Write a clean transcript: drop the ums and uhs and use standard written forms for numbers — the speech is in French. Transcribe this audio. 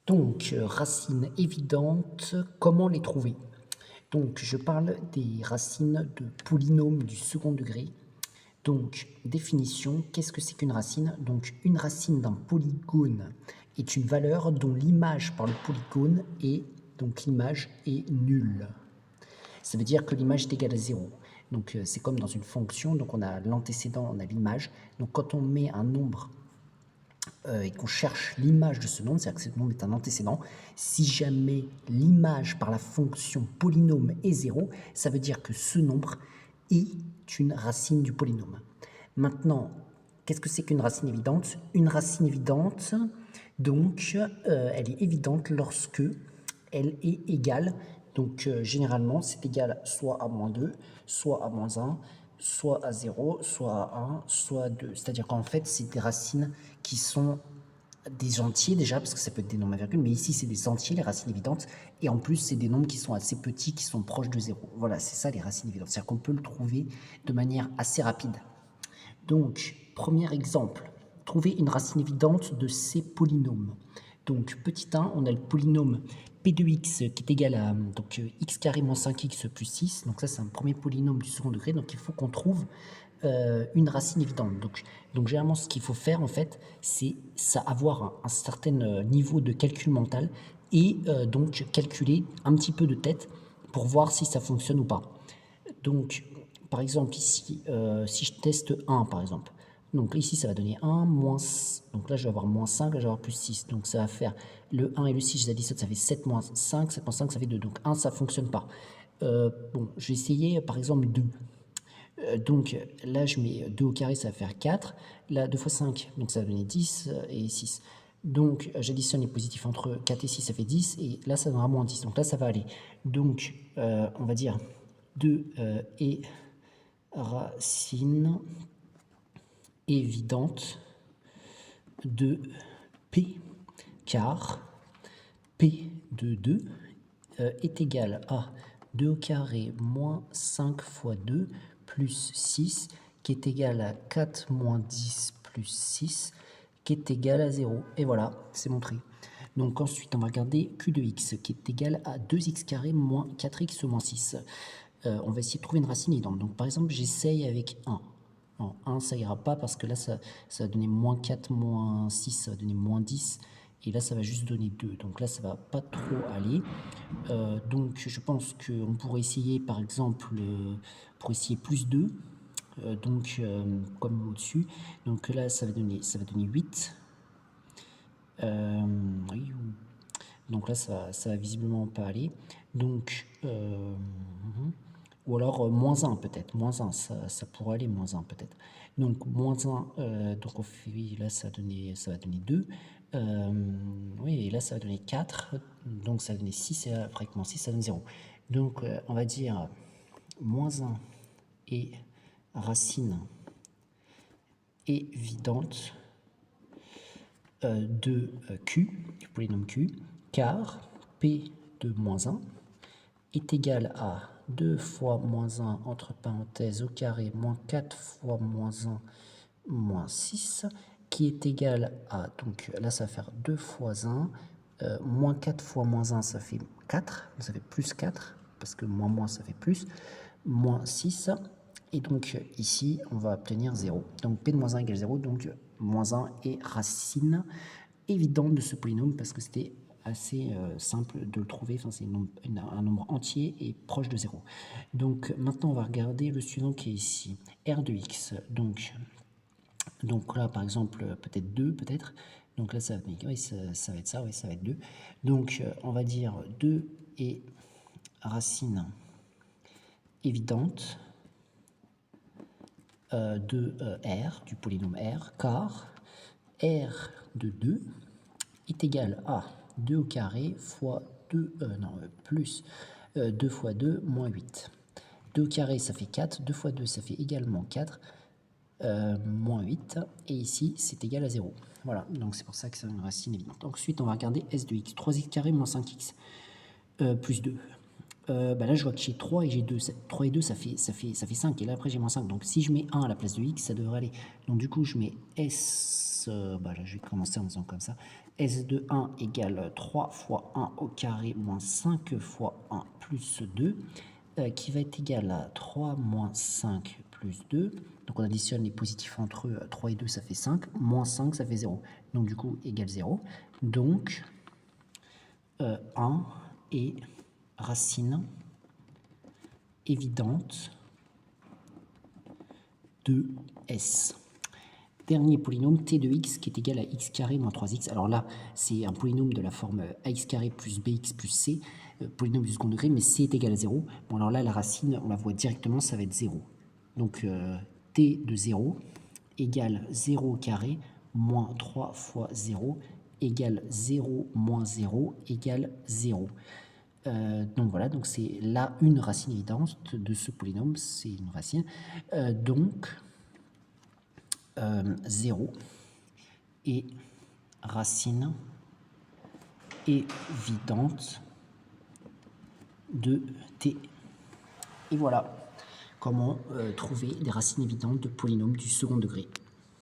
Donc, racines évidentes, comment les trouver? Donc, je parle des racines de polynômes du second degré. Donc, définition, qu'est-ce que c'est qu'une racine? Donc, une racine d'un polygone est une valeur dont l'image par le polygone est, donc l'image est nulle. Ça veut dire que l'image est égale à 0. Donc, c'est comme dans une fonction, donc on a l'antécédent, on a l'image. Donc, quand on met un nombre et qu'on cherche l'image de ce nombre, c'est-à-dire que ce nombre est un antécédent, si jamais l'image par la fonction polynôme est 0, ça veut dire que ce nombre est une racine du polynôme. Maintenant, qu'est-ce que c'est qu'une racine évidente? Une racine évidente, donc, elle est évidente lorsque elle est égale, donc généralement c'est égal soit à moins 2, soit à moins 1, soit à 0, soit à 1, soit à 2. C'est-à-dire qu'en fait, c'est des racines qui sont des entiers déjà, parce que ça peut être des nombres à virgule, mais ici c'est des entiers, les racines évidentes, et en plus c'est des nombres qui sont assez petits, qui sont proches de 0. Voilà, c'est ça les racines évidentes. C'est-à-dire qu'on peut le trouver de manière assez rapide. Donc, premier exemple, trouver une racine évidente de ces polynômes. Donc, petit 1, on a le polynôme p de x qui est égal à donc, x carré moins 5x plus 6. Donc ça, c'est un premier polynôme du second degré. Donc, il faut qu'on trouve une racine évidente. Donc généralement, ce qu'il faut faire, en fait, c'est avoir un certain niveau de calcul mental et donc calculer un petit peu de tête pour voir si ça fonctionne ou pas. Donc, par exemple, ici, si je teste 1, par exemple, donc ici, ça va donner 1, moins, donc là, je vais avoir moins 5, là, je vais avoir plus 6. Donc, ça va faire le 1 et le 6, je les additionne, ça fait 7 moins 5, 7 moins 5, ça fait 2. Donc, 1, ça ne fonctionne pas. Bon, je vais essayer, par exemple, 2. Donc, là, je mets 2 au carré, ça va faire 4. Là, 2 fois 5, donc ça va donner 10 et 6. Donc, j'additionne les positifs entre 4 et 6, ça fait 10. Et là, ça donnera moins 10. Donc là, ça va aller. Donc, on va dire 2 et racine évidente de P car P de 2 est égal à 2 au carré moins 5 fois 2 plus 6 qui est égal à 4 moins 10 plus 6 qui est égal à 0. Et voilà, c'est montré. Donc ensuite, on va regarder Q de x qui est égal à 2x carré moins 4x moins 6. On va essayer de trouver une racine évidente. Donc par exemple, j'essaye avec 1. Non, 1, ça ira pas parce que là, ça va donner moins 4, moins 6, ça va donner moins 10. Et là, ça va juste donner 2. Donc là, ça va pas trop aller. Donc je pense qu'on pourrait essayer, par exemple, pour essayer plus 2. Comme au-dessus. Donc là, ça va donner 8. Oui, donc là, ça va visiblement pas aller. Donc, ou alors moins 1 peut-être. Moins 1, ça pourrait aller, moins 1 peut-être. Donc, moins 1, donc on fait, oui, là, ça va donner 2. Oui, et là, ça va donner 4. Donc, ça va donner 6. Et là, après, avec moins 6, ça donne 0. Donc, on va dire moins 1 et racine évidente de Q, du polynôme Q, car P de moins 1 est égal à 2 fois moins 1 entre parenthèses au carré moins 4 fois moins 1 moins 6 qui est égal à, donc là ça va faire 2 fois 1, moins 4 fois moins 1 ça fait 4, ça fait plus 4, parce que moins moins ça fait plus, moins 6, et donc ici on va obtenir 0. Donc P de moins 1 égale 0, donc moins 1 est racine évidente de ce polynôme parce que c'était assez simple de le trouver, enfin, c'est un nombre entier et proche de 0. Donc maintenant on va regarder le suivant qui est ici, R de x. Donc là par exemple peut-être 2 peut-être, donc là ça va, oui, ça va être ça, oui, ça va être 2. Donc on va dire 2 et racine évidente de R, du polynôme R, car R de 2 est égal à 2 au carré fois 2, plus 2 fois 2 moins 8. 2 au carré ça fait 4, 2 fois 2 ça fait également 4, moins 8, et ici c'est égal à 0. Voilà, donc c'est pour ça que c'est une racine évidente. Ensuite on va regarder S de x, 3x carré moins 5x plus 2. Là je vois que j'ai 3 et j'ai 2, 3 et 2 ça fait 5, et là après j'ai moins 5, donc si je mets 1 à la place de x ça devrait aller. Donc du coup je mets S là, je vais commencer en faisant comme ça. S de 1 égale 3 fois 1 au carré moins 5 fois 1 plus 2, qui va être égal à 3 moins 5 plus 2. Donc on additionne les positifs entre eux, 3 et 2 ça fait 5, moins 5 ça fait 0. Donc du coup égale 0. Donc 1 est racine évidente de S. Dernier polynôme, t de x qui est égal à x carré moins 3x. Alors là, c'est un polynôme de la forme ax carré plus bx plus c, polynôme du second degré, mais c est égal à 0. Bon, alors là, la racine, on la voit directement, ça va être 0. Donc, t de 0 égale 0 au carré moins 3 fois 0 égale 0 moins 0 égale 0. Donc voilà, donc c'est là une racine évidente de ce polynôme, c'est une racine. Donc 0 et racine évidente de t. Et voilà comment trouver des racines évidentes de polynômes du second degré.